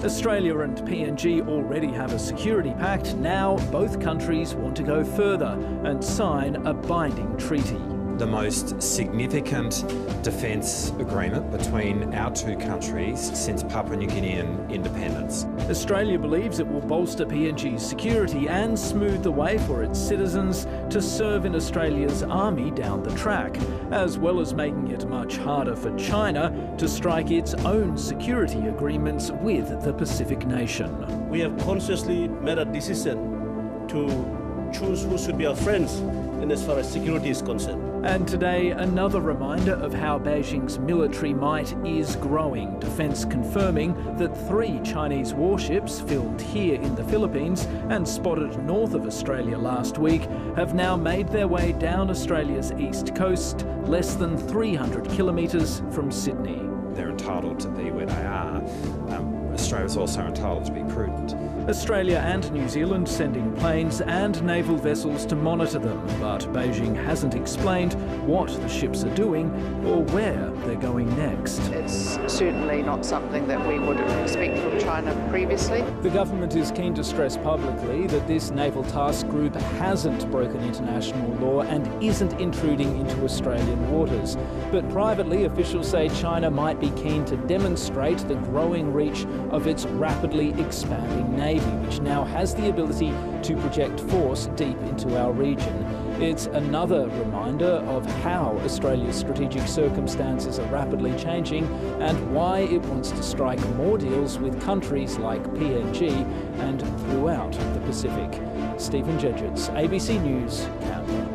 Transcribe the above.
Australia and PNG already have a security pact. Now both countries want to go further and sign a binding treaty. The most significant defence agreement between our two countries since Papua New Guinean independence. Australia believes it will bolster PNG's security and smooth the way for its citizens to serve in Australia's army down the track, as well as making it much harder for China to strike its own security agreements with the Pacific nation. We have consciously made a decision to choose who should be our friends in as far as security is concerned. And today, another reminder of how Beijing's military might is growing. Defence confirming that 3 Chinese warships filmed here in the Philippines and spotted north of Australia last week have now made their way down Australia's east coast, less than 300 kilometres from Sydney. They're entitled to be where they are. Australia's also entitled to be prudent. Australia and New Zealand sending planes and naval vessels to monitor them, but Beijing hasn't explained what the ships are doing or where they're going next. It's certainly not something that we would expect from China previously. The government is keen to stress publicly that this naval task group hasn't broken international law and isn't intruding into Australian waters. But privately, officials say China might be keen to demonstrate the growing reach of its rapidly expanding navy, which now has the ability to project force deep into our region. It's another reminder of how Australia's strategic circumstances are rapidly changing and why it wants to strike more deals with countries like PNG and throughout the Pacific. Stephen Jedgetts, ABC News, Canberra.